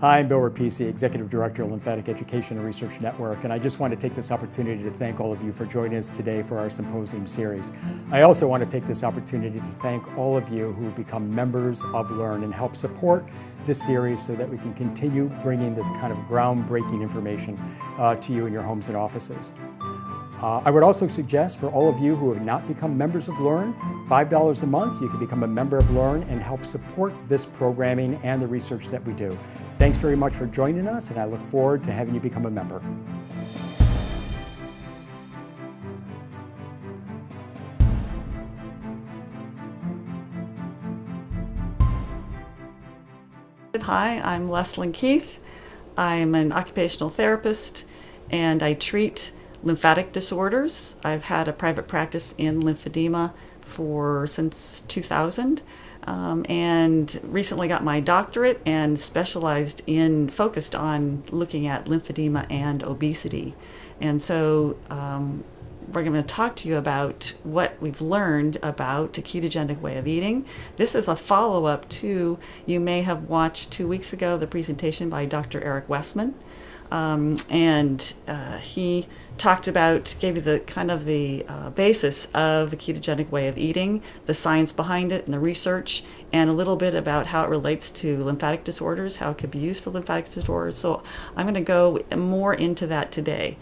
Hi, I'm Bill Rapisi, Executive Director of Lymphatic Education and Research Network, and I just want to take this opportunity to thank all of you for joining us today for our symposium series. I also want to take this opportunity to thank all of you who have become members of LE&RN and help support this series so that we can continue bringing this kind of groundbreaking information to you in your homes and offices. I would also suggest for all of you who have not become members of LE&RN, $5 a month, you can become a member of LE&RN and help support this programming and the research that we do. Thanks very much for joining us, and I look forward to having you become a member. Hi, I'm Leslyn Keith. I'm an occupational therapist and I treat lymphatic disorders. I've had a private practice in lymphedema since 2000 and recently got my doctorate and focused on looking at lymphedema and obesity. And so we're going to talk to you about what we've learned about a ketogenic way of eating. This is a follow-up to, you may have watched 2 weeks ago, the presentation by Dr. Eric Westman. He talked about, gave you the basis of the ketogenic way of eating, the science behind it and the research, and a little bit about how it relates to lymphatic disorders, how it could be used for lymphatic disorders. So I'm going to go more into that today.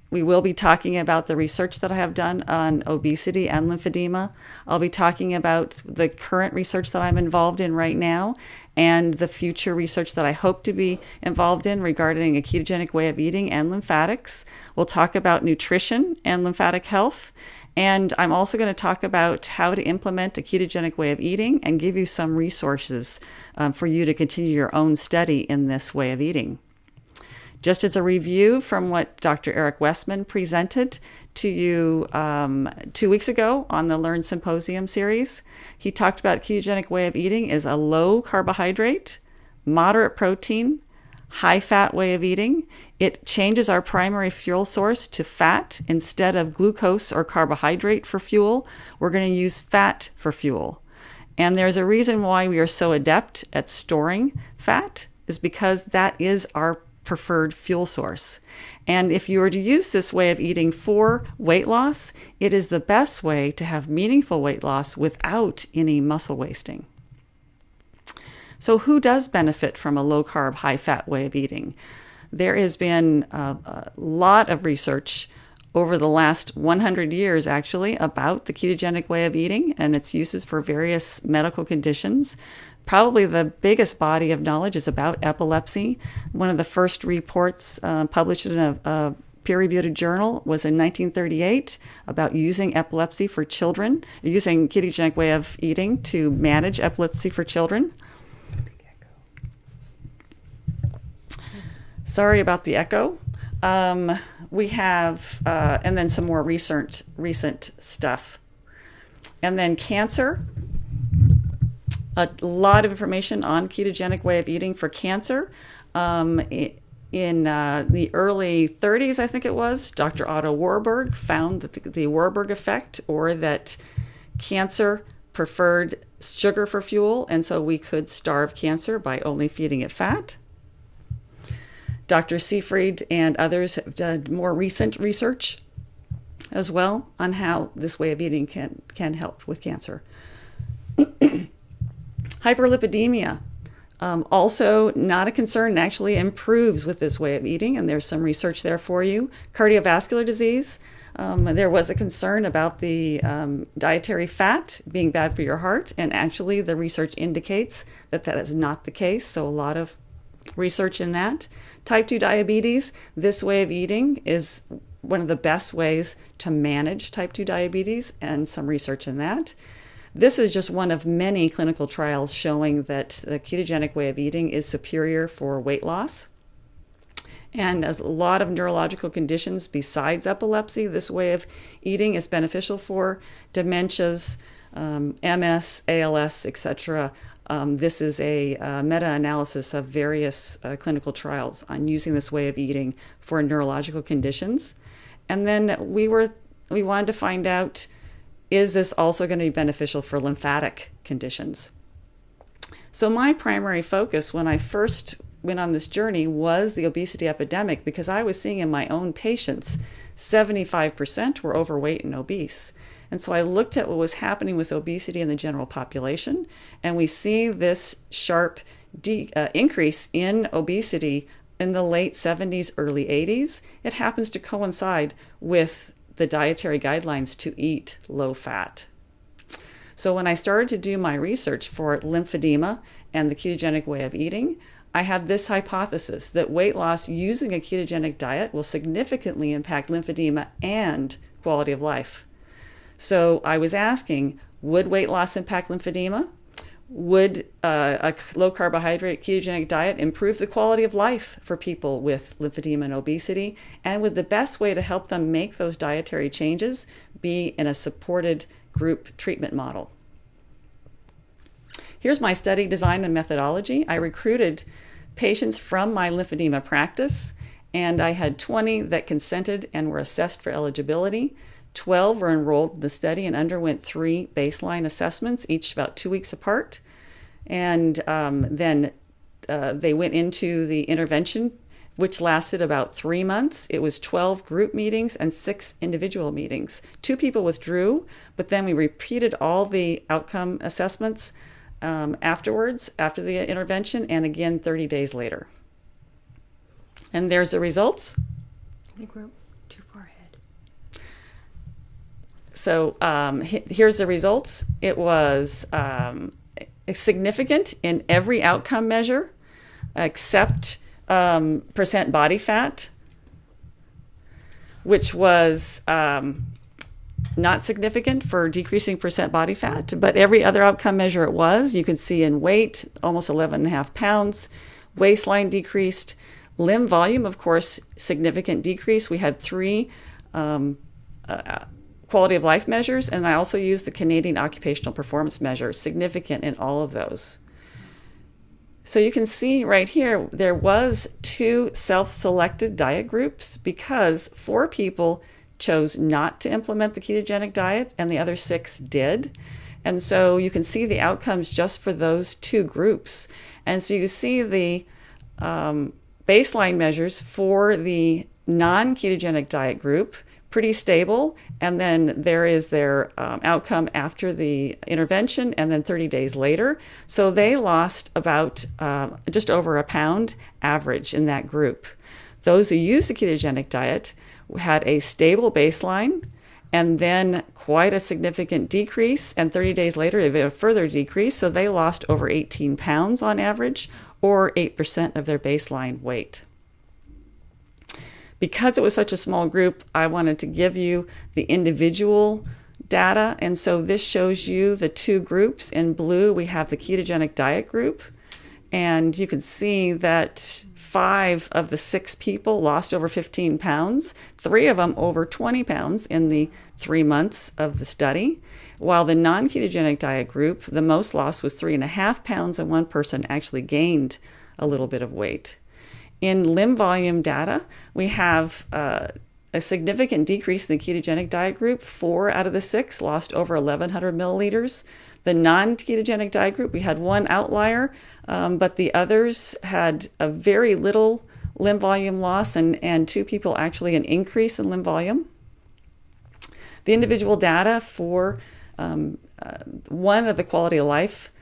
We will be talking about the research that I have done on obesity and lymphedema. I'll be talking about the current research that I'm involved in right now and the future research that I hope to be involved in regarding a ketogenic way of eating and lymphatics. We'll talk about nutrition and lymphatic health. And I'm also going to talk about how to implement a ketogenic way of eating and give you some resources for you to continue your own study in this way of eating. Just as a review from what Dr. Eric Westman presented to you 2 weeks ago on the LE&RN Symposium series, he talked about ketogenic way of eating is a low carbohydrate, moderate protein, high fat way of eating. It changes our primary fuel source to fat instead of glucose or carbohydrate for fuel. We're going to use fat for fuel. And there's a reason why we are so adept at storing fat is because that is our preferred fuel source. And if you were to use this way of eating for weight loss, it is the best way to have meaningful weight loss without any muscle wasting. So who does benefit from a low carb, high fat way of eating? There has been a lot of research over the last 100 years, actually, about the ketogenic way of eating and its uses for various medical conditions. Probably the biggest body of knowledge is about epilepsy. One of the first reports published in a peer-reviewed journal was in 1938 about using epilepsy for children, using ketogenic way of eating to manage epilepsy for children. Sorry about the echo. We have, and then some more recent stuff. And then cancer. A lot of information on ketogenic way of eating for cancer. In the early 30s, I think it was, Dr. Otto Warburg found that the Warburg effect, or that cancer preferred sugar for fuel, and so we could starve cancer by only feeding it fat. Dr. Seyfried and others have done more recent research as well on how this way of eating can help with cancer. Hyperlipidemia, also not a concern, and actually improves with this way of eating, and there's some research there for you. Cardiovascular disease, there was a concern about the dietary fat being bad for your heart, and actually the research indicates that that is not the case, so a lot of research in that. Type 2 diabetes, this way of eating is one of the best ways to manage type 2 diabetes, and some research in that. This is just one of many clinical trials showing that the ketogenic way of eating is superior for weight loss. And as a lot of neurological conditions besides epilepsy, this way of eating is beneficial for dementias, MS, ALS, etc. This is a meta-analysis of various clinical trials on using this way of eating for neurological conditions. And then we wanted to find out, is this also going to be beneficial for lymphatic conditions? So my primary focus when I first went on this journey was the obesity epidemic, because I was seeing in my own patients 75% were overweight and obese. And so I looked at what was happening with obesity in the general population, and we see this sharp increase in obesity in the late 70s, early 80s. It happens to coincide with the dietary guidelines to eat low fat. So when I started to do my research for lymphedema and the ketogenic way of eating, I had this hypothesis that weight loss using a ketogenic diet will significantly impact lymphedema and quality of life. So I was asking, would weight loss impact lymphedema? Would a low carbohydrate ketogenic diet improve the quality of life for people with lymphedema and obesity? And would the best way to help them make those dietary changes be in a supported group treatment model? Here's my study design and methodology. I recruited patients from my lymphedema practice, and I had 20 that consented and were assessed for eligibility. 12 were enrolled in the study and underwent 3 baseline assessments, each about 2 weeks apart. And then they went into the intervention, which lasted about 3 months. It was 12 group meetings and 6 individual meetings. 2 people withdrew, but then we repeated all the outcome assessments afterwards, after the intervention, and again 30 days later. And there's the results. I think we're too far ahead. So here's the results. It was significant in every outcome measure except percent body fat, which was not significant for decreasing percent body fat, but every other outcome measure it was. You can see in weight, almost 11.5 pounds, waistline decreased, limb volume, of course, significant decrease. We had 3 quality of life measures, and I also used the Canadian occupational performance measure, significant in all of those. So you can see right here, there was 2 self-selected diet groups because 4 people chose not to implement the ketogenic diet and the other 6 did. And so you can see the outcomes just for those 2 groups. And so you see the baseline measures for the non-ketogenic diet group, pretty stable, and then there is their outcome after the intervention and then 30 days later. So they lost about just over a pound average in that group. Those who used the ketogenic diet had a stable baseline and then quite a significant decrease, and 30 days later they had a further decrease, so they lost over 18 pounds on average, or 8% of their baseline weight. Because it was such a small group, I wanted to give you the individual data, and so this shows you the 2 groups. In blue, we have the ketogenic diet group, and you can see that 5 of the 6 people lost over 15 pounds, 3 of them over 20 pounds in the 3 months of the study, while the non-ketogenic diet group, the most loss was 3.5 pounds, and 1 person actually gained a little bit of weight. In limb volume data, we have a significant decrease in the ketogenic diet group. 4 out of the 6 lost over 1,100 milliliters. The non-ketogenic diet group, we had 1 outlier, but the others had a very little limb volume loss, and 2 people actually an increase in limb volume. The individual data for one of the quality of life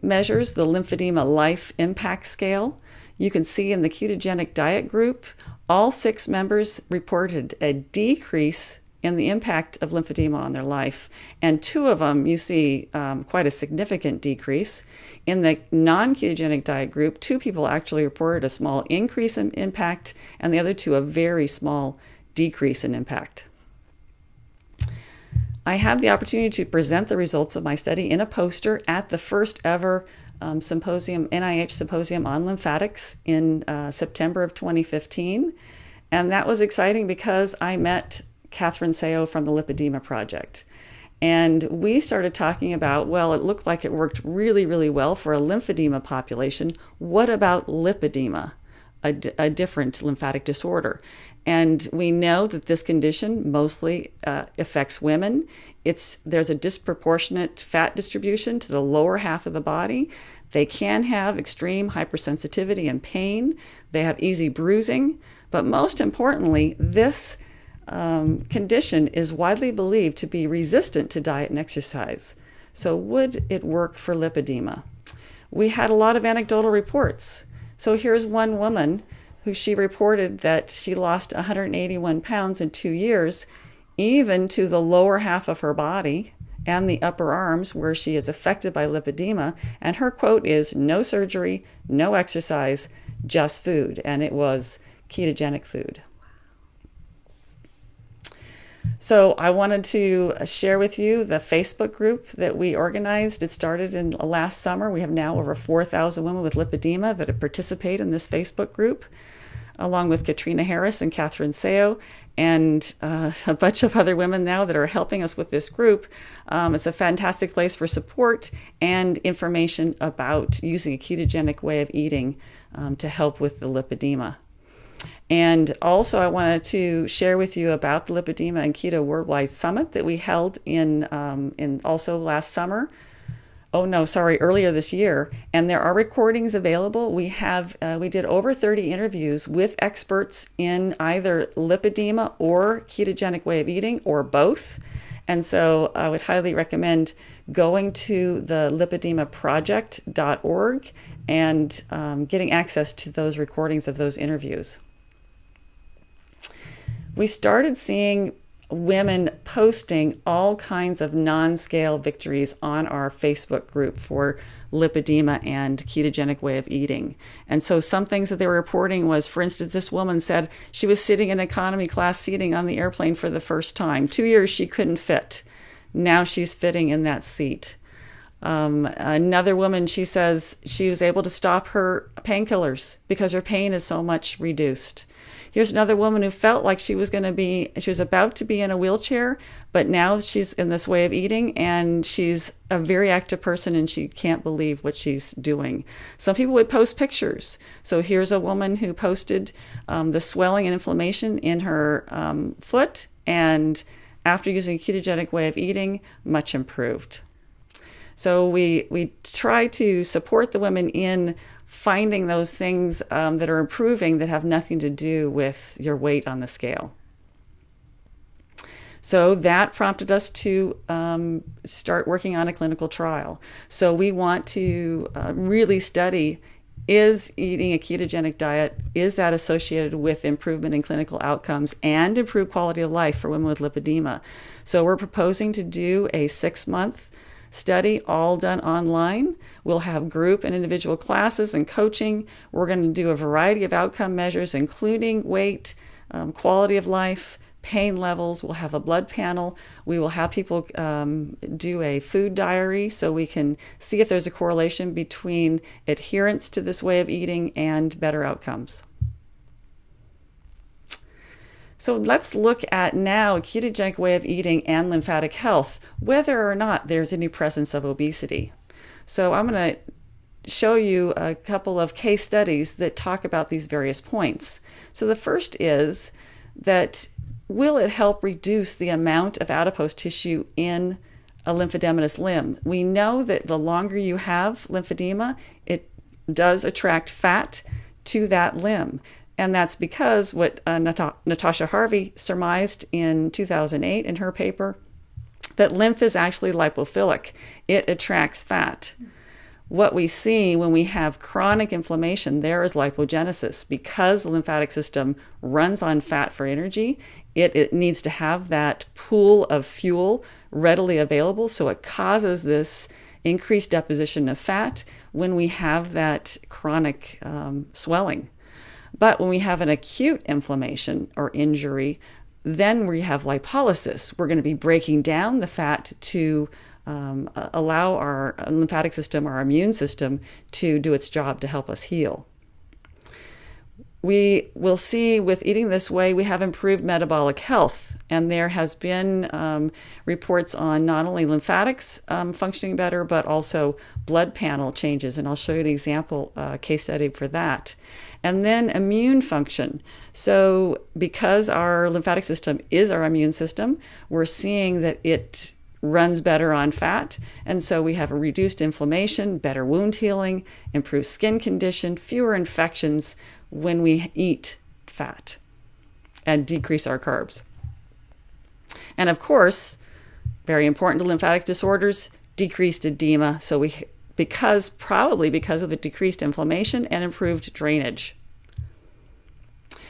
measures, the lymphedema life impact scale, you can see in the ketogenic diet group, all 6 members reported a decrease in the impact of lymphedema on their life. And 2 of them, you see quite a significant decrease. In the non-ketogenic diet group, 2 people actually reported a small increase in impact, and the other 2 a very small decrease in impact. I had the opportunity to present the results of my study in a poster at the first ever symposium, NIH symposium on lymphatics in September of 2015. And that was exciting because I met Catherine Seo from the Lipedema Project. And we started talking about, well, it looked like it worked really, really well for a lymphedema population. What about lipedema? a different lymphatic disorder. And we know that this condition mostly affects women. There's a disproportionate fat distribution to the lower half of the body. They can have extreme hypersensitivity and pain. They have easy bruising. But most importantly, this condition is widely believed to be resistant to diet and exercise. So would it work for lipedema? We had a lot of anecdotal reports. So here's one woman who she reported that she lost 181 pounds in 2 years, even to the lower half of her body and the upper arms where she is affected by lipedema. And her quote is, "No surgery, no exercise, just food." And it was ketogenic food. So I wanted to share with you the Facebook group that we organized. It started in last summer. We have now over 4,000 women with lipedema that have participated in this Facebook group, along with Katrina Harris and Catherine Seo, and a bunch of other women now that are helping us with this group. It's a fantastic place for support and information about using a ketogenic way of eating to help with the lipedema. And also I wanted to share with you about the Lipedema and Keto Worldwide Summit that we held in also last summer. Earlier this year. And there are recordings available. We did over 30 interviews with experts in either lipedema or ketogenic way of eating, or both. And so I would highly recommend going to the lipedemaproject.org and getting access to those recordings of those interviews. We started seeing women posting all kinds of non-scale victories on our Facebook group for lipedema and ketogenic way of eating. And so some things that they were reporting was, for instance, this woman said she was sitting in economy class seating on the airplane for the first time. 2 years she couldn't fit. Now she's fitting in that seat. Another woman, she says she was able to stop her painkillers because her pain is so much reduced. Here's another woman who felt like she was about to be in a wheelchair, but now she's in this way of eating, and she's a very active person and she can't believe what she's doing. Some people would post pictures. So here's a woman who posted the swelling and inflammation in her foot, and after using a ketogenic way of eating, much improved. So we try to support the women in finding those things that are improving that have nothing to do with your weight on the scale. So that prompted us to start working on a clinical trial. So we want to really study, is eating a ketogenic diet, is that associated with improvement in clinical outcomes and improved quality of life for women with lipedema? So we're proposing to do a 6-month study, all done online. We'll have group and individual classes and coaching. We're going to do a variety of outcome measures, including weight, quality of life, pain levels. We'll have a blood panel. We will have people do a food diary so we can see if there's a correlation between adherence to this way of eating and better outcomes. So let's look at now a ketogenic way of eating and lymphatic health, whether or not there's any presence of obesity. So I'm going to show you a couple of case studies that talk about these various points. So the first is that will it help reduce the amount of adipose tissue in a lymphodematous limb? We know that the longer you have lymphedema, it does attract fat to that limb. And that's because what Natasha Harvey surmised in 2008 in her paper, that lymph is actually lipophilic. It attracts fat. What we see when we have chronic inflammation, there is lipogenesis. Because the lymphatic system runs on fat for energy, it needs to have that pool of fuel readily available, so it causes this increased deposition of fat when we have that chronic swelling. But when we have an acute inflammation or injury, then we have lipolysis. We're going to be breaking down the fat to allow our lymphatic system, our immune system, to do its job to help us heal. we will see with eating this way, we have improved metabolic health. And there has been reports on not only lymphatics functioning better, but also blood panel changes. And I'll show you an example case study for that. And then immune function. So because our lymphatic system is our immune system, we're seeing that it runs better on fat. And so we have a reduced inflammation, better wound healing, improved skin condition, fewer infections when we eat fat and decrease our carbs. And of course, very important to lymphatic disorders, decreased edema. So probably because of the decreased inflammation and improved drainage.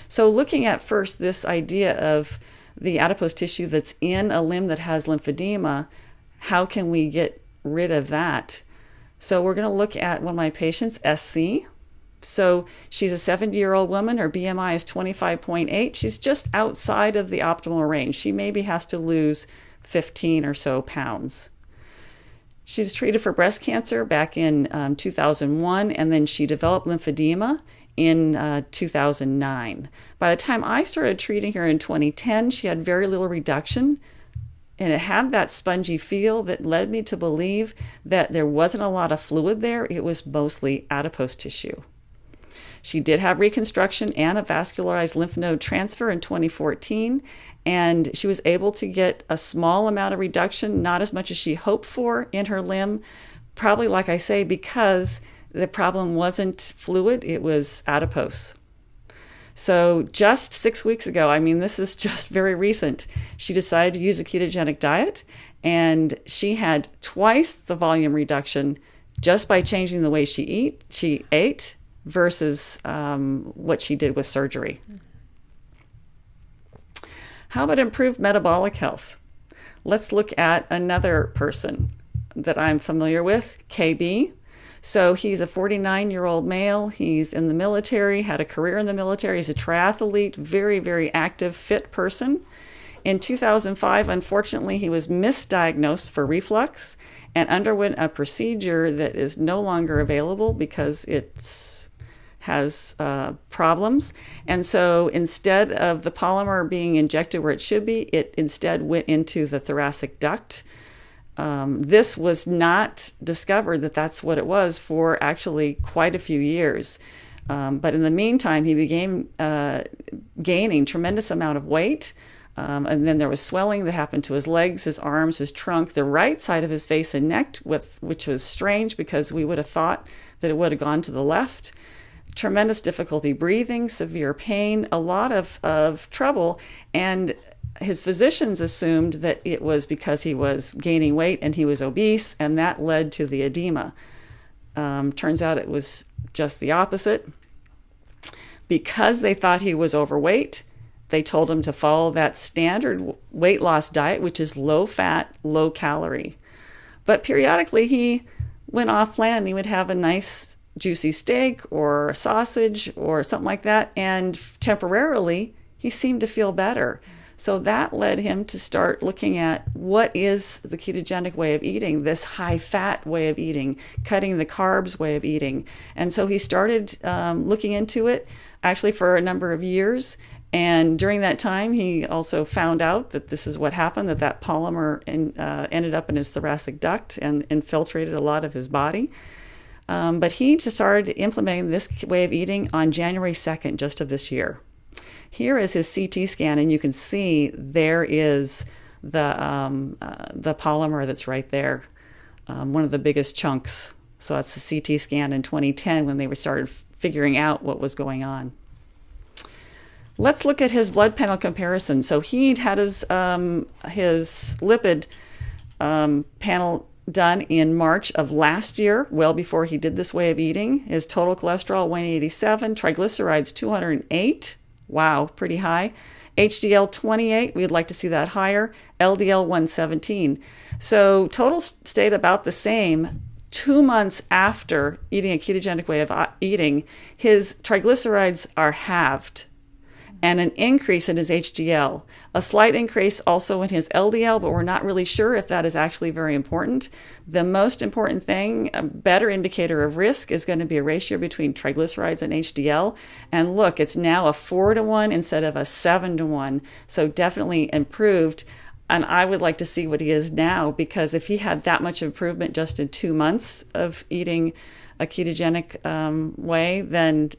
So looking at first this idea of the adipose tissue that's in a limb that has lymphedema, how can we get rid of that? So we're going to look at one of my patients, SC. So she's a 70-year-old woman. Her BMI is 25.8. She's just outside of the optimal range. She maybe has to lose 15 or so pounds. She's treated for breast cancer back in 2001, and then she developed lymphedema in 2009. By the time I started treating her in 2010, she had very little reduction, and it had that spongy feel that led me to believe that there wasn't a lot of fluid there. It was mostly adipose tissue. She did have reconstruction and a vascularized lymph node transfer in 2014, and she was able to get a small amount of reduction, not as much as she hoped for in her limb, probably, like I say, because the problem wasn't fluid, it was adipose. So just 6 weeks ago, I mean, this is just very recent, she decided to use a ketogenic diet, and she had twice the volume reduction just by changing the way she ate versus what she did with surgery. How about improved metabolic health? Let's look at another person that I'm familiar with, KB. So he's a 49-year-old male. He's in the military, had a career in the military. He's a triathlete, very, very active, fit person. In 2005, unfortunately, he was misdiagnosed for reflux and underwent a procedure that is no longer available because it has problems. And so instead of the polymer being injected where it should be, it instead went into the thoracic duct. This was not discovered that that's what it was for actually quite a few years. But in the meantime, he began gaining tremendous amount of weight. And then there was swelling that happened to his legs, his arms, his trunk, the right side of his face and neck, which was strange because we would have thought that it would have gone to the left. Tremendous difficulty breathing, severe pain, a lot of trouble. And his physicians assumed that it was because he was gaining weight and he was obese, and that led to the edema. Turns out it was just the opposite. Because they thought he was overweight, they told him to follow that standard weight loss diet, which is low fat, low calorie. But periodically he went off plan. He would have a nice juicy steak or a sausage or something like that, and temporarily he seemed to feel better. So that led him to start looking at what is the ketogenic way of eating, this high fat way of eating, cutting the carbs way of eating. And so he started looking into it actually for a number of years. And during that time, he also found out that this is what happened, that polymer ended up in his thoracic duct and infiltrated a lot of his body. But he started implementing this way of eating on January 2nd, just of this year. Here is his CT scan, and you can see there is the polymer that's right there, one of the biggest chunks. So that's the CT scan in 2010 when they started figuring out what was going on. Let's look at his blood panel comparison. So he'd had his lipid panel done in March of last year, well before he did this way of eating. His total cholesterol 187, triglycerides 208. Wow, pretty high. HDL 28, we'd like to see that higher. LDL 117. So total stayed about the same. 2 months after eating a ketogenic way of eating, his triglycerides are halved. and an increase in his HDL. A slight increase also in his LDL, but we're not really sure if that is actually very important. The most important thing, a better indicator of risk, is going to be a ratio between triglycerides and HDL. And look, it's now a 4-to-1 instead of a 7-to-1. So definitely improved. And I would like to see what he is now, because if he had that much improvement just in 2 months of eating a ketogenic way, then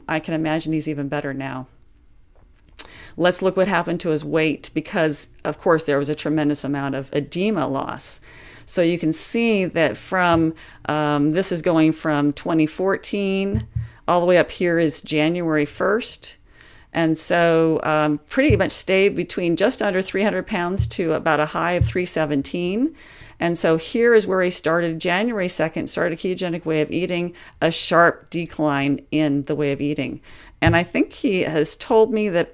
I can imagine he's even better now. Let's look what happened to his weight, because of course there was a tremendous amount of edema loss. So you can see that from, this is going from 2014, all the way up here is January 1st. And so pretty much stayed between just under 300 pounds to about a high of 317. And so here is where he started January 2nd, started a ketogenic way of eating, a sharp decline in the way of eating. And I think he has told me that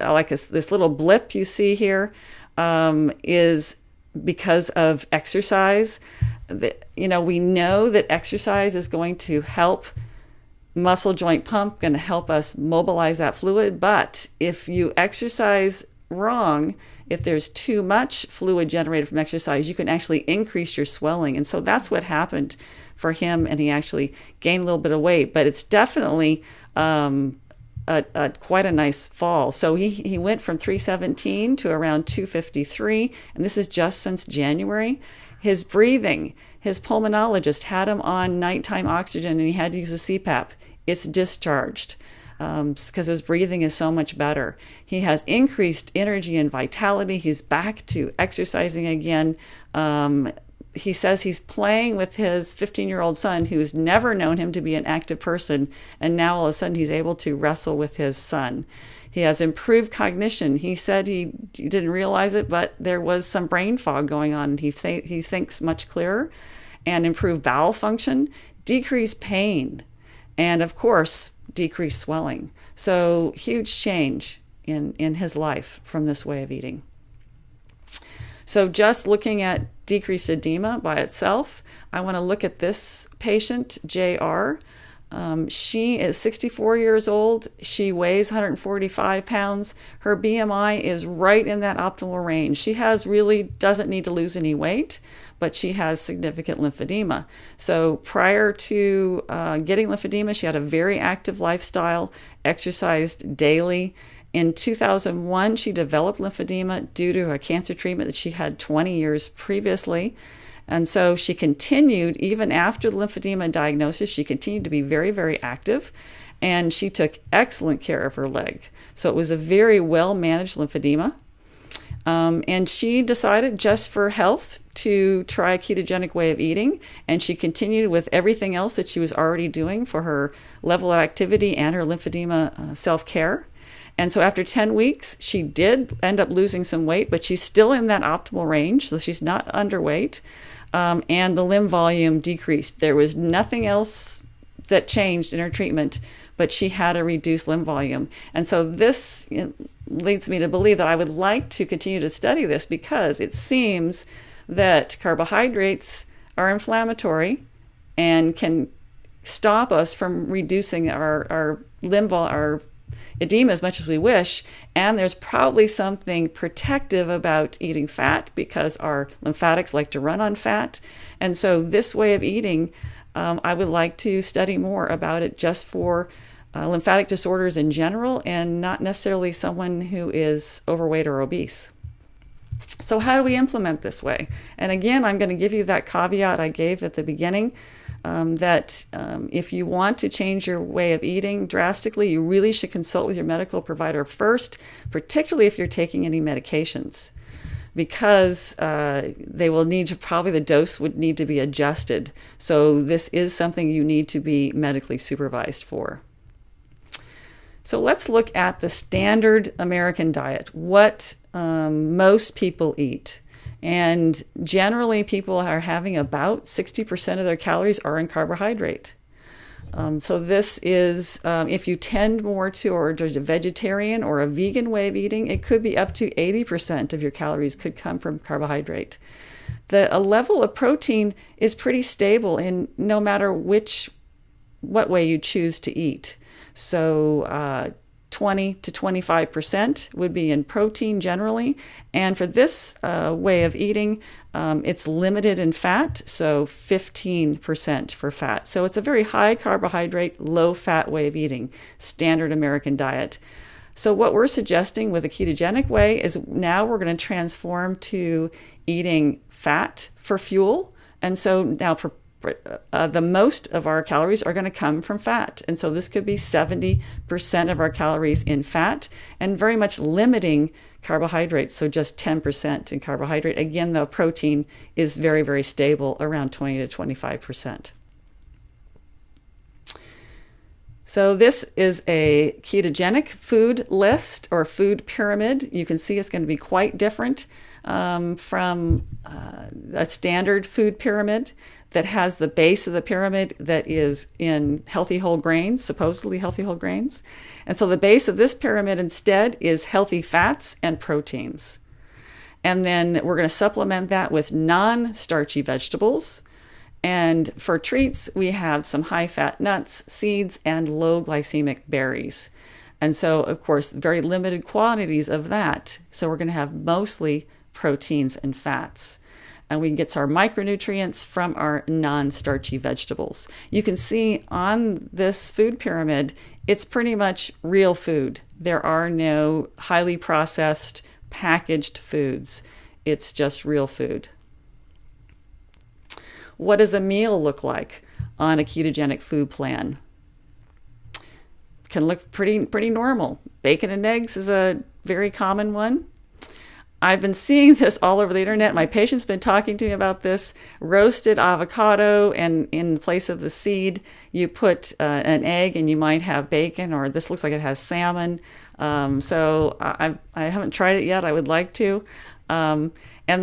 this little blip you see here is because of exercise. We know that exercise is going to help muscle joint pump, going to help us mobilize that fluid. But if you exercise wrong, if there's too much fluid generated from exercise, you can actually increase your swelling. And so that's what happened for him, and he actually gained a little bit of weight. But it's definitely quite a nice fall. So he went from 317 to around 253, and this is just since January. His breathing, his pulmonologist had him on nighttime oxygen, and he had to use a CPAP. It's discharged because his breathing is so much better. He has increased energy and vitality. He's back to exercising again. He says he's playing with his 15-year-old son, who's never known him to be an active person, and now all of a sudden he's able to wrestle with his son. He has improved cognition. He said he didn't realize it, but there was some brain fog going on. He thinks much clearer, and improved bowel function, decreased pain, and of course, decreased swelling. So huge change in his life from this way of eating. So just looking at decreased edema by itself, I want to look at this patient, JR. She is 64 years old. She weighs 145 pounds. Her BMI is right in that optimal range. She doesn't need to lose any weight, but she has significant lymphedema. So prior to getting lymphedema, she had a very active lifestyle, exercised daily. In 2001, she developed lymphedema due to a cancer treatment that she had 20 years previously. And so she continued, even after the lymphedema diagnosis, she continued to be very, very active, and she took excellent care of her leg. So it was a very well-managed lymphedema. And she decided, just for health, to try a ketogenic way of eating, and she continued with everything else that she was already doing for her level of activity and her lymphedema self-care. And so after 10 weeks, she did end up losing some weight, but she's still in that optimal range, so she's not underweight. And the limb volume decreased. There was nothing else that changed in her treatment, but she had a reduced limb volume. And so this leads me to believe that I would like to continue to study this, because it seems that carbohydrates are inflammatory and can stop us from reducing our edema as much as we wish, and there's probably something protective about eating fat, because our lymphatics like to run on fat. And so this way of eating, I would like to study more about it, just for lymphatic disorders in general, and not necessarily someone who is overweight or obese. So how do we implement this way? And again, I'm going to give you that caveat I gave at the beginning, that if you want to change your way of eating drastically, you really should consult with your medical provider first, particularly if you're taking any medications, because they will need to, probably the dose would need to be adjusted. So this is something you need to be medically supervised for. So let's look at the standard American diet, what most people eat. And generally, people are having about 60% of their calories are in carbohydrate. So this is, if you tend more towards a vegetarian or a vegan way of eating, it could be up to 80% of your calories could come from carbohydrate. A level of protein is pretty stable in no matter what way you choose to eat. So 20 to 25% would be in protein generally. And for this way of eating, it's limited in fat, so 15% for fat. So it's a very high carbohydrate, low fat way of eating, standard American diet. So what we're suggesting with a ketogenic way is now we're going to transform to eating fat for fuel. And so now the most of our calories are going to come from fat. And so this could be 70% of our calories in fat and very much limiting carbohydrates. So just 10% in carbohydrate. Again, the protein is very, very stable, around 20 to 25%. So this is a ketogenic food list or food pyramid. You can see it's going to be quite different from a standard food pyramid that has the base of the pyramid that is in healthy whole grains, supposedly healthy whole grains. And so the base of this pyramid instead is healthy fats and proteins. And then we're going to supplement that with non-starchy vegetables. And for treats, we have some high-fat nuts, seeds, and low-glycemic berries. And so, of course, very limited quantities of that. So we're going to have mostly proteins and fats. And we can get our micronutrients from our non-starchy vegetables. You can see on this food pyramid, it's pretty much real food. There are no highly processed, packaged foods. It's just real food. What does a meal look like on a ketogenic food plan? Can look pretty normal. Bacon and eggs is a very common one. I've been seeing this all over the internet. My patient's been talking to me about this. Roasted avocado, and in place of the seed, you put an egg and you might have bacon, or this looks like it has salmon. So I haven't tried it yet. I would like to. And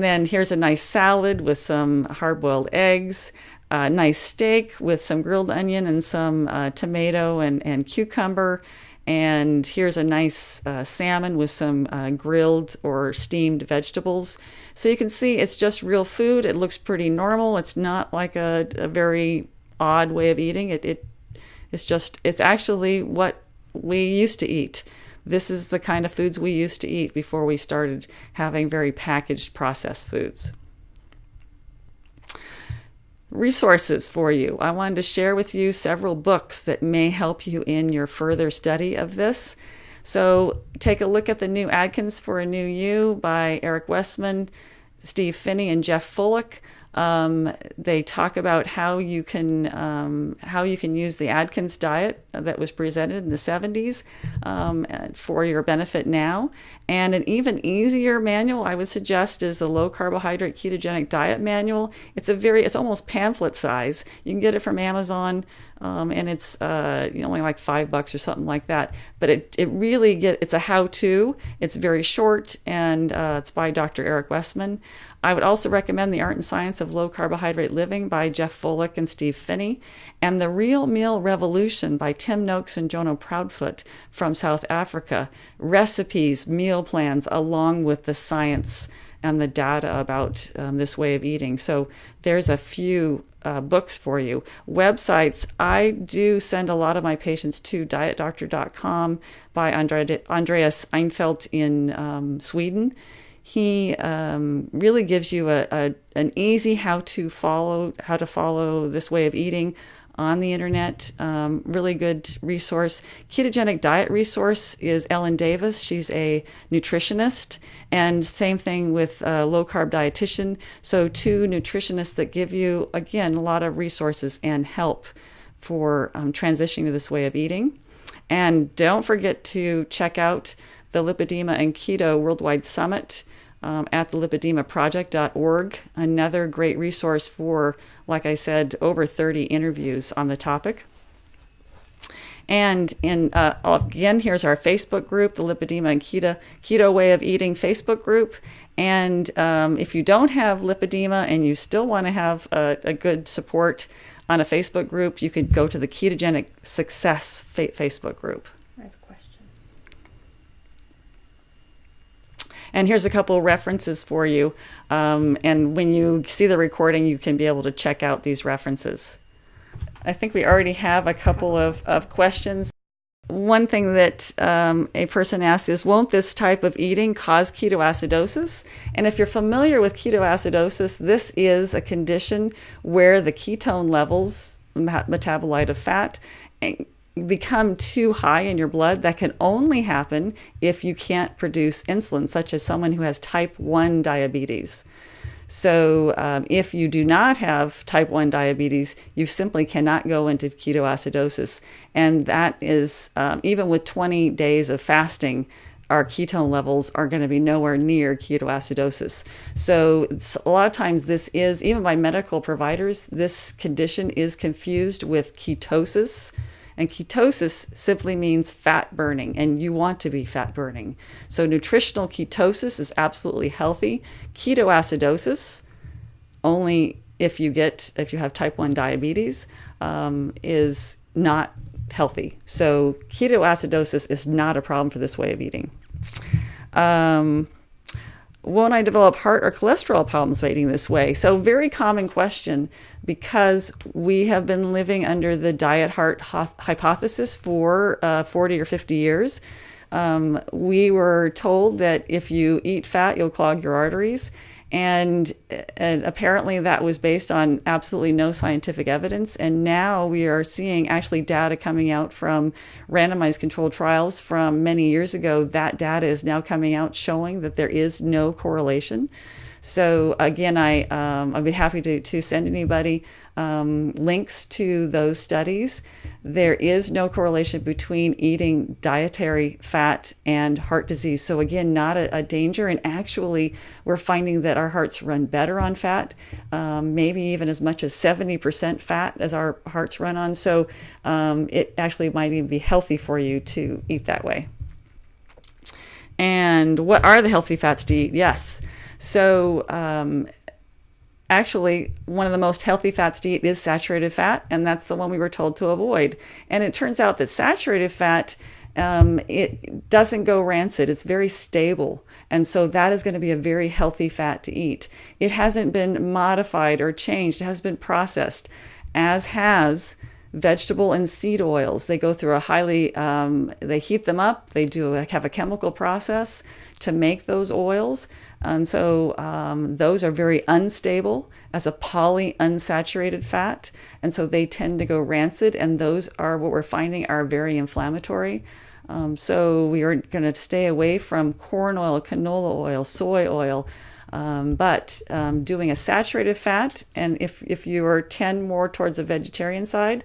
then here's a nice salad with some hard-boiled eggs, a nice steak with some grilled onion and some tomato and cucumber. And here's a nice salmon with some grilled or steamed vegetables. So you can see it's just real food. It looks pretty normal. It's not like a very odd way of eating. It's actually what we used to eat. This is the kind of foods we used to eat before we started having very packaged processed foods. Resources for you. I wanted to share with you several books that may help you in your further study of this. So take a look at The New Adkins for a New You by Eric Westman, Steve Finney, and Jeff Fullick. They talk about how you can use the Atkins diet that was presented in the 70s for your benefit now. And an even easier manual I would suggest is the Low Carbohydrate Ketogenic Diet Manual. It's almost pamphlet size. You can get it from Amazon, and it's only like $5 or something like that. But it's a how-to. It's very short, and it's by Dr. Eric Westman. I would also recommend The Art and Science of Low Carbohydrate Living by Jeff Fullick and Steve Finney, and The Real Meal Revolution by Tim Noakes and Jono Proudfoot from South Africa. Recipes, meal plans, along with the science and the data about this way of eating. So there's a few books for you. Websites, I do send a lot of my patients to dietdoctor.com by Andreas Einfeldt in Sweden. He really gives you an easy how to follow this way of eating on the internet. Really good resource. Ketogenic diet resource is Ellen Davis. She's a nutritionist, and same thing with low carb dietitian. So two nutritionists that give you, again, a lot of resources and help for transitioning to this way of eating. And don't forget to check out the Lipedema and Keto Worldwide Summit at the lipedemaproject.org. Another great resource for, like I said, over 30 interviews on the topic. And again, here's our Facebook group, the Lipedema and Keto Way of Eating Facebook group. And if you don't have lipedema and you still want to have a good support on a Facebook group, you could go to the Ketogenic Success Facebook group. I have a question. And here's a couple of references for you. And when you see the recording, you can be able to check out these references. I think we already have a couple of questions. one thing that a person asks is, won't this type of eating cause ketoacidosis? And if you're familiar with ketoacidosis, this is a condition where the ketone levels, metabolite of fat, become too high in your blood. That can only happen if you can't produce insulin, such as someone who has type 1 diabetes. So if you do not have type 1 diabetes, you simply cannot go into ketoacidosis. And that is, even with 20 days of fasting, our ketone levels are going to be nowhere near ketoacidosis. So a lot of times this is, even by medical providers, this condition is confused with ketosis. And ketosis simply means fat burning, and you want to be fat burning. So nutritional ketosis is absolutely healthy. Ketoacidosis, only if you have type 1 diabetes, is not healthy. So ketoacidosis is not a problem for this way of eating. Won't I develop heart or cholesterol problems by eating this way? So very common question, because we have been living under the diet heart hypothesis for 40 or 50 years. We were told that if you eat fat, you'll clog your arteries. And apparently that was based on absolutely no scientific evidence. And now we are seeing actually data coming out from randomized controlled trials from many years ago. That data is now coming out showing that there is no correlation. So again, I'd be happy to send anybody links to those studies. There is no correlation between eating dietary fat and heart disease. So again, not a danger. And actually, we're finding that our hearts run better on fat, maybe even as much as 70% fat as our hearts run on. So it actually might even be healthy for you to eat that way. And what are the healthy fats to eat? Yes. So actually, one of the most healthy fats to eat is saturated fat, and that's the one we were told to avoid. And it turns out that saturated fat, it doesn't go rancid. It's very stable. And so that is going to be a very healthy fat to eat. It hasn't been modified or changed. It has been processed, as has vegetable and seed oils. They go through they heat them up. They have a chemical process to make those oils. And so those are very unstable as a polyunsaturated fat. And so they tend to go rancid. And those are what we're finding are very inflammatory. So we are going to stay away from corn oil, canola oil, soy oil, but doing a saturated fat, and if you are 10 more towards the vegetarian side,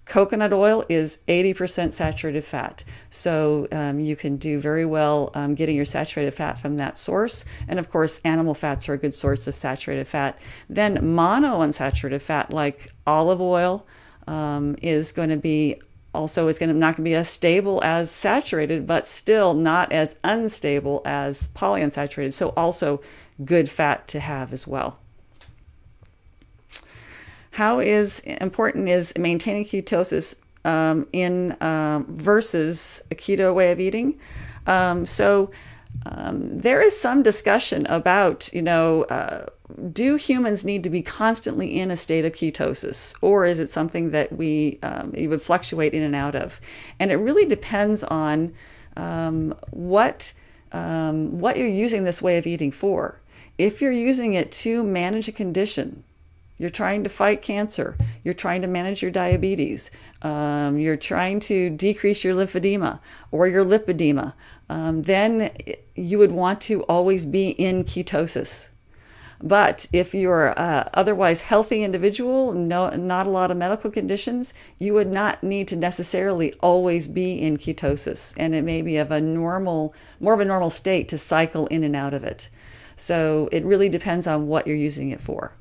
coconut oil is 80% saturated fat. So you can do very well getting your saturated fat from that source. And of course, animal fats are a good source of saturated fat. Then monounsaturated fat like olive oil is going to be also, it's not going to be as stable as saturated, but still not as unstable as polyunsaturated. So also good fat to have as well. How important is maintaining ketosis versus a keto way of eating? There is some discussion about, do humans need to be constantly in a state of ketosis, or is it something that you would fluctuate in and out of? And it really depends on what you're using this way of eating for. If you're using it to manage a condition, you're trying to fight cancer, you're trying to manage your diabetes, you're trying to decrease your lymphedema or your lipedema, then you would want to always be in ketosis. But if you're an otherwise healthy individual, not a lot of medical conditions, you would not need to necessarily always be in ketosis. And it may be more of a normal state to cycle in and out of it. So it really depends on what you're using it for.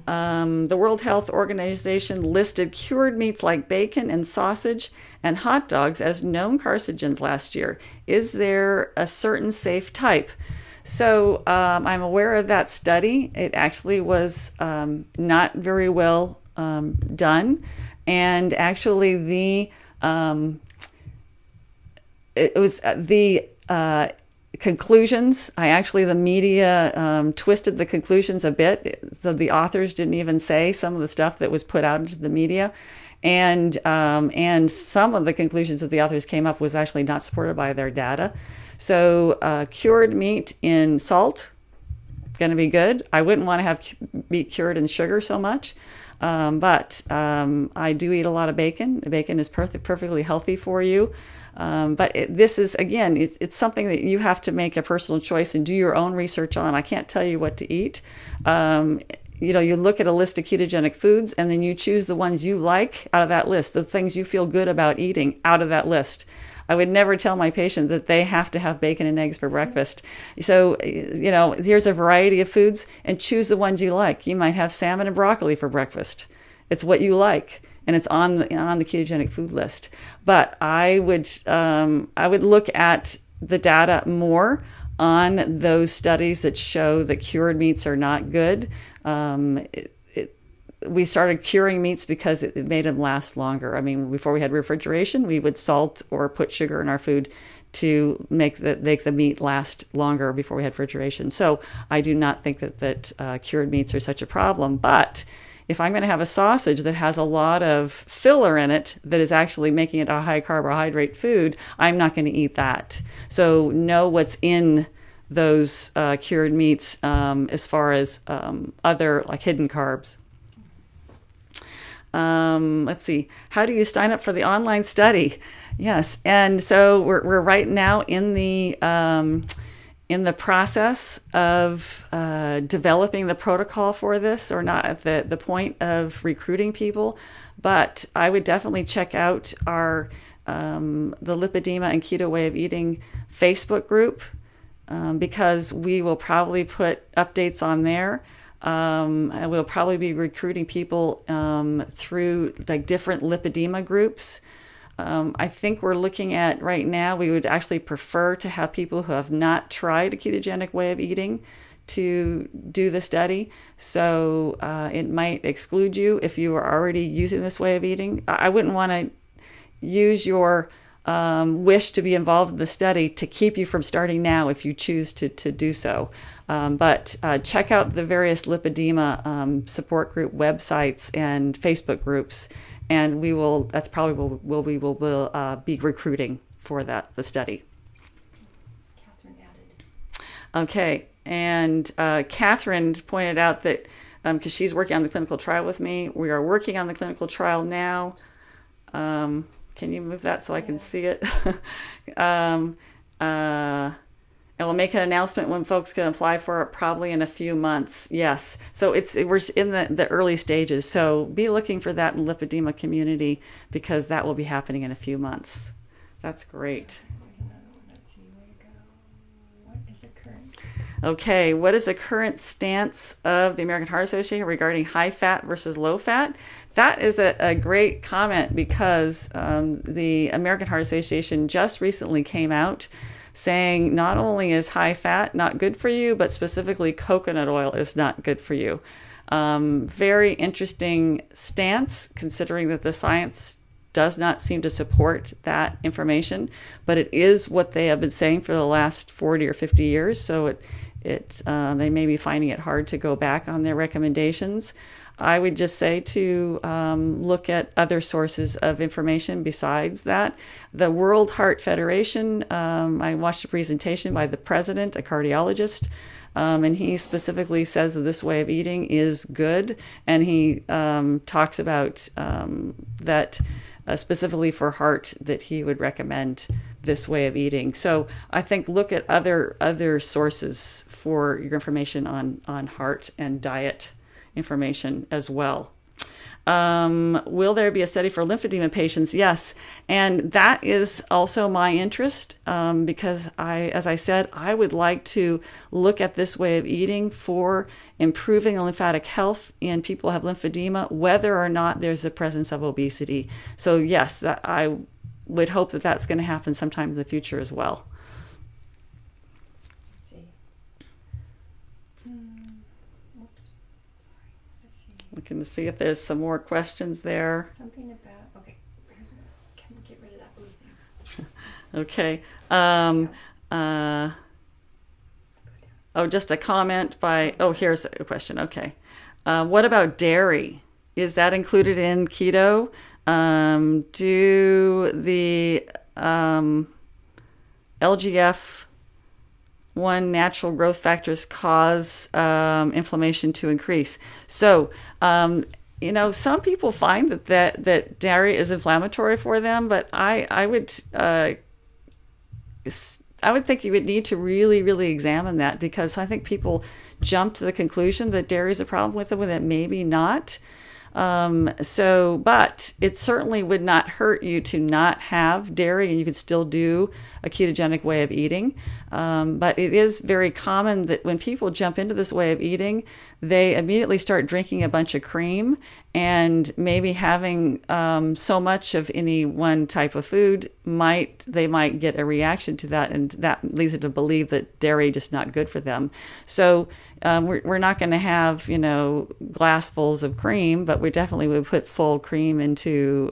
The World Health Organization listed cured meats like bacon and sausage and hot dogs as known carcinogens last year. Is there a certain safe type? So I'm aware of that study. It actually was not very well done, and actually the conclusions. The media twisted the conclusions a bit, so the authors didn't even say some of the stuff that was put out into the media, and some of the conclusions that the authors came up was actually not supported by their data. So cured meat in salt, going to be good. I wouldn't want to have meat cured in sugar so much. But I do eat a lot of bacon. Bacon is perfectly healthy for you. But this is, again, it's something that you have to make a personal choice and do your own research on. I can't tell you what to eat. You look at a list of ketogenic foods and then you choose the ones you like out of that list, the things you feel good about eating out of that list. I would never tell my patient that they have to have bacon and eggs for breakfast. So, here's a variety of foods and choose the ones you like. You might have salmon and broccoli for breakfast. It's what you like, and it's on the ketogenic food list. But I would look at the data more on those studies that show that cured meats are not good. We started curing meats because it made them last longer. I mean, before we had refrigeration, we would salt or put sugar in our food to make the meat last longer before we had refrigeration. So I do not think that cured meats are such a problem. But if I'm going to have a sausage that has a lot of filler in it that is actually making it a high carbohydrate food, I'm not going to eat that. So know what's in those cured meats as far as other like hidden carbs. Let's see. How do you sign up for the online study? Yes, and so we're right now in the process of developing the protocol for this, or not at the point of recruiting people. But I would definitely check out our the lipedema and keto way of eating Facebook group because we will probably put updates on there. And we'll probably be recruiting people through like different lipedema groups. I think we're looking at right now, we would actually prefer to have people who have not tried a ketogenic way of eating to do the study. So it might exclude you if you are already using this way of eating. I wouldn't want to use your wish to be involved in the study to keep you from starting now if you choose to do so. But check out the various lipedema support group websites and Facebook groups, and that's probably we will be recruiting for the study. Catherine added. Okay, and Catherine pointed out that because she's working on the clinical trial with me, we are working on the clinical trial now. Can you move that so I can see it? And we'll make an announcement when folks can apply for it, probably in a few months. Yes. So we're in the early stages. So be looking for that in the lipedema community because that will be happening in a few months. That's great. Okay, what is the current stance of the American Heart Association regarding high fat versus low fat? That is a great comment because the American Heart Association just recently came out saying not only is high fat not good for you, but specifically coconut oil is not good for you. Very interesting stance considering that the science does not seem to support that information, but it is what they have been saying for the last 40 or 50 years. So they may be finding it hard to go back on their recommendations. I would just say to look at other sources of information besides that. The World Heart Federation, I watched a presentation by the president, a cardiologist, and he specifically says that this way of eating is good, and he talks about that specifically for heart that he would recommend this way of eating. So I think look at other sources for your information on heart and diet information as well. Will there be a study for lymphedema patients? Yes, and that is also my interest because as I said, I would like to look at this way of eating for improving lymphatic health in people who have lymphedema, whether or not there's a presence of obesity. So yes, that I would hope that that's going to happen sometime in the future as well. Looking to see if there's some more questions there. Something about, okay, can we get rid of that blue thing? Okay. Oh, just a comment by, oh, here's a question. Okay. What about dairy? Is that included in keto? Do the LGF-1 natural growth factors cause inflammation to increase? So, some people find that dairy is inflammatory for them, but I would think you would need to really, really examine that, because I think people jump to the conclusion that dairy is a problem with them when it maybe not. But it certainly would not hurt you to not have dairy, and you could still do a ketogenic way of eating. But it is very common that when people jump into this way of eating, they immediately start drinking a bunch of cream and maybe having so much of any one type of food, they might get a reaction to that, and that leads them to believe that dairy is just not good for them. So we're not going to have glassfuls of cream, but we definitely would put full cream into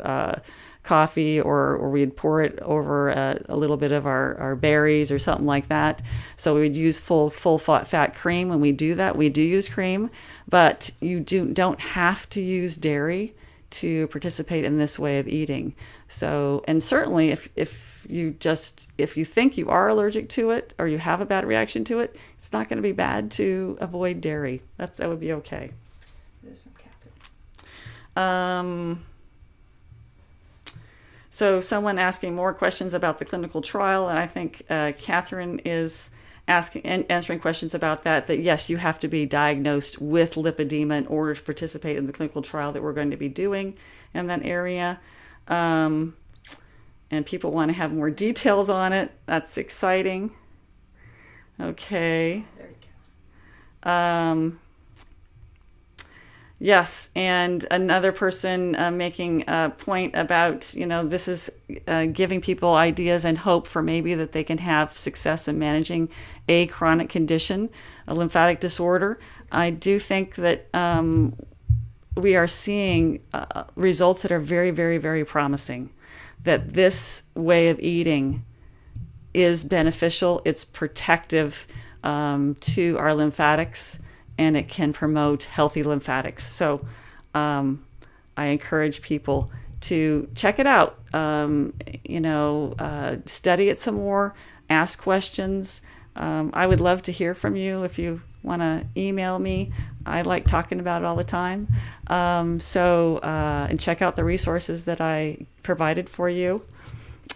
coffee, or we'd pour it over a little bit of our berries or something like that. So we would use full fat cream. When we do that, we do use cream, but you don't have to use dairy to participate in this way of eating. So, and certainly if you think you are allergic to it or you have a bad reaction to it, it's not going to be bad to avoid dairy. That would be okay. This is from Catherine. So someone asking more questions about the clinical trial, and I think Catherine is answering questions about that yes, you have to be diagnosed with lipedema in order to participate in the clinical trial that we're going to be doing in that area. And people want to have more details on it. That's exciting. Okay. There you go. Yes, and another person making a point about, this is giving people ideas and hope for maybe that they can have success in managing a chronic condition, a lymphatic disorder. I do think that we are seeing results that are very, very, very promising, that this way of eating is beneficial, it's protective to our lymphatics, and it can promote healthy lymphatics. So I encourage people to check it out, study it some more, ask questions. I would love to hear from you if you want to email me. I like talking about it all the time. And check out the resources that I provided for you.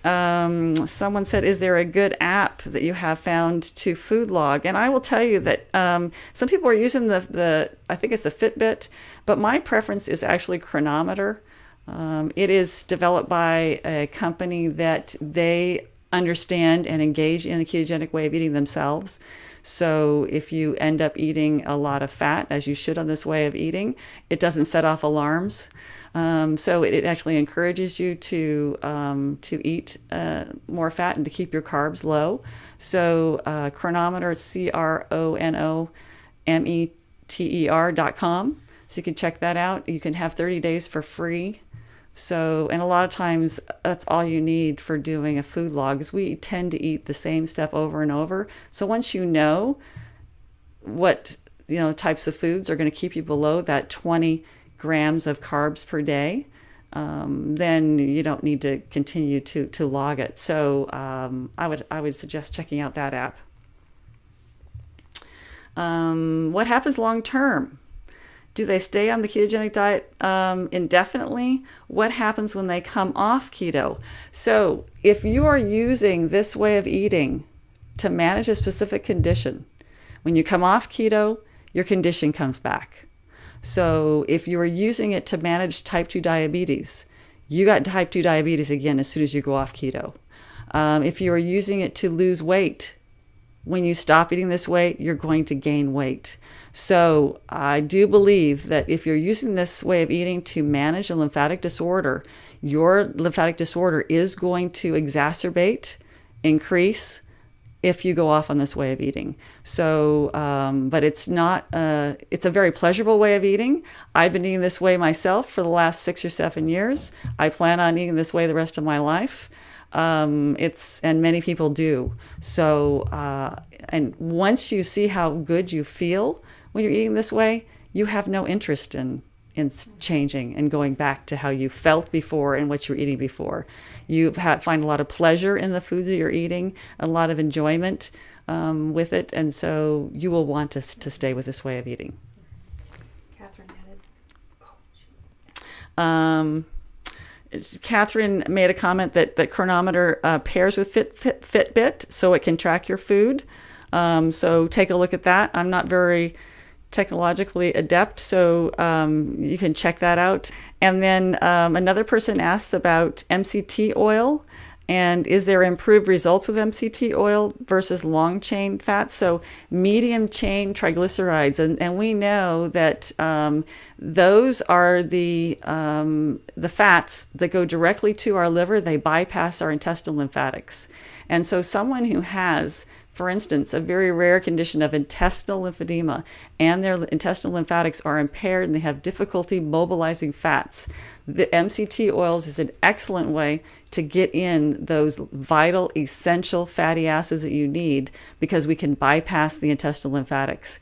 Someone said, is there a good app that you have found to food log? And I will tell you that some people are using the I think it's the Fitbit, but my preference is actually Chronometer. It is developed by a company that they understand and engage in a ketogenic way of eating themselves. So if you end up eating a lot of fat, as you should on this way of eating, it doesn't set off alarms. So it actually encourages you to eat more fat and to keep your carbs low. So Chronometer, CRONOMETER.com. So you can check that out. You can have 30 days for free. So, and a lot of times that's all you need for doing a food log, is we tend to eat the same stuff over and over. So once you know what types of foods are going to keep you below that 20 grams of carbs per day, then you don't need to continue to log it. So I would suggest checking out that app. What happens long term? Do they stay on the ketogenic diet indefinitely? What happens when they come off keto? So if you are using this way of eating to manage a specific condition, when you come off keto, your condition comes back. So if you are using it to manage type 2 diabetes, you got type 2 diabetes again as soon as you go off keto. If you are using it to lose weight, when you stop eating this way, you're going to gain weight. So I do believe that if you're using this way of eating to manage a lymphatic disorder, your lymphatic disorder is going to exacerbate, increase, if you go off on this way of eating. So, but it's not, it's a very pleasurable way of eating. I've been eating this way myself for the last 6 or 7 years. I plan on eating this way the rest of my life. And many people do. So, and once you see how good you feel when you're eating this way, you have no interest in changing and going back to how you felt before and what you were eating before. You find a lot of pleasure in the foods that you're eating, a lot of enjoyment with it, and so you will want to stay with this way of eating. Catherine Catherine made a comment that Chronometer pairs with Fitbit, so it can track your food. So take a look at that. I'm not very technologically adept, so you can check that out. And then another person asks about MCT oil, and is there improved results with MCT oil versus long chain fats? So medium chain triglycerides, and we know that those are the fats that go directly to our liver. They bypass our intestinal lymphatics, and so someone who has, for instance, a very rare condition of intestinal lymphedema, and their intestinal lymphatics are impaired and they have difficulty mobilizing fats, the MCT oils is an excellent way to get in those vital, essential fatty acids that you need, because we can bypass the intestinal lymphatics.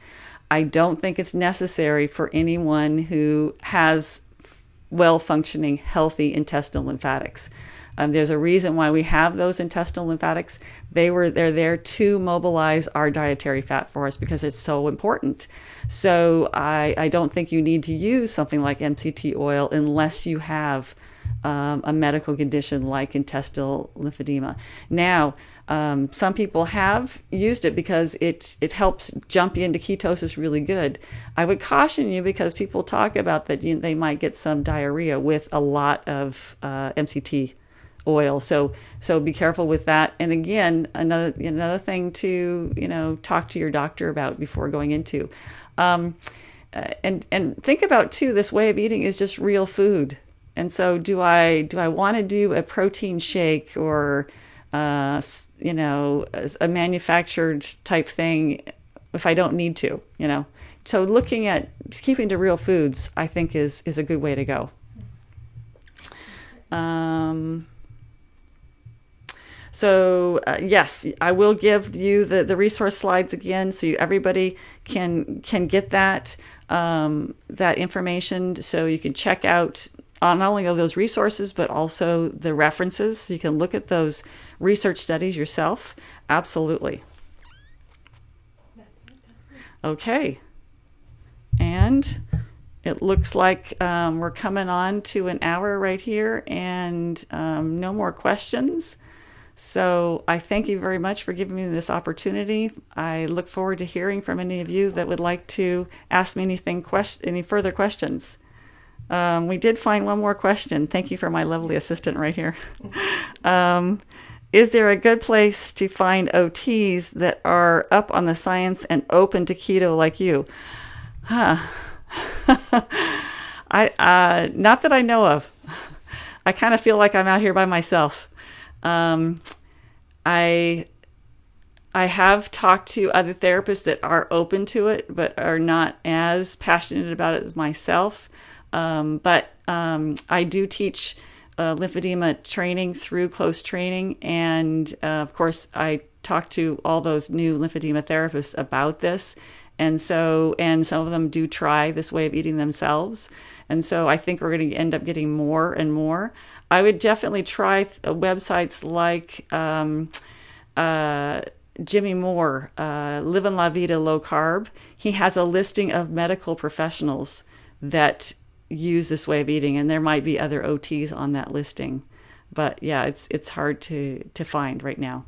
I don't think it's necessary for anyone who has well-functioning, healthy intestinal lymphatics. There's a reason why we have those intestinal lymphatics. They're there to mobilize our dietary fat for us because it's so important. So I don't think you need to use something like MCT oil unless you have a medical condition like intestinal lymphedema. Now, some people have used it because it helps jump you into ketosis really good. I would caution you, because people talk about that they might get some diarrhea with a lot of MCT oil. So be careful with that. And again, another thing to talk to your doctor about before going into. And think about too, this way of eating is just real food. And so do I want to do a protein shake or a manufactured type thing if I don't need to, So looking at keeping to real foods, I think is a good way to go. So yes, I will give you the resource slides again, so everybody can get that information, so you can check out not only those resources but also the references. So you can look at those research studies yourself. Absolutely. Okay, and it looks like we're coming on to an hour right here, and no more questions. So I thank you very much for giving me this opportunity. I look forward to hearing from any of you that would like to ask me any further questions. We did find one more question. Thank you for my lovely assistant right here. Is there a good place to find OTs that are up on the science and open to keto like you? Not that I know of. I kind of feel like I'm out here by myself. I have talked to other therapists that are open to it, but are not as passionate about it as myself. But I do teach lymphedema training through Klose Training, and of course I talk to all those new lymphedema therapists about this. And some of them do try this way of eating themselves. And so I think we're going to end up getting more and more. I would definitely try websites like Jimmy Moore, Livin' La Vida Low Carb. He has a listing of medical professionals that use this way of eating, and there might be other OTs on that listing. But yeah, it's hard to find right now.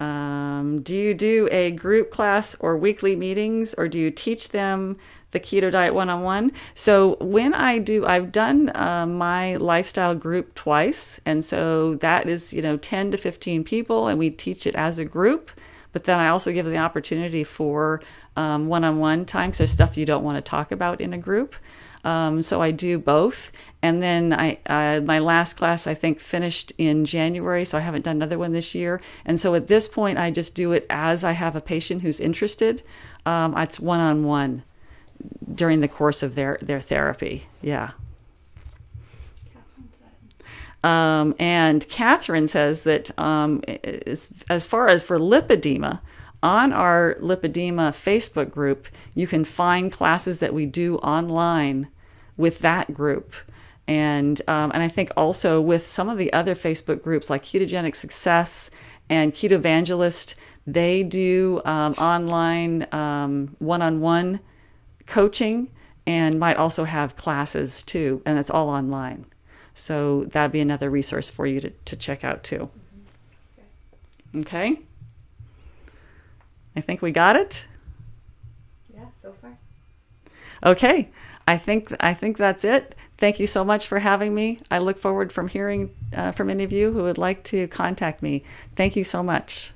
Do you do a group class or weekly meetings, or do you teach them the keto diet one-on-one? So when I've done my lifestyle group twice, and so that is 10 to 15 people, and we teach it as a group. But then I also give the opportunity for one-on-one time, so stuff you don't want to talk about in a group. So I do both. And then my last class, I think, finished in January, so I haven't done another one this year. And so at this point, I just do it as I have a patient who's interested. It's one-on-one during the course of their therapy. Yeah. And Catherine says that as far as for lipedema, on our lipedema Facebook group, you can find classes that we do online with that group. And I think also with some of the other Facebook groups like Ketogenic Success and Keto Evangelist, they do online one-on-one coaching and might also have classes too, and it's all online. So that'd be another resource for you to check out too. Okay? I think we got it? Yeah, so far. Okay. I think that's it. Thank you so much for having me. I look forward from hearing from any of you who would like to contact me. Thank you so much.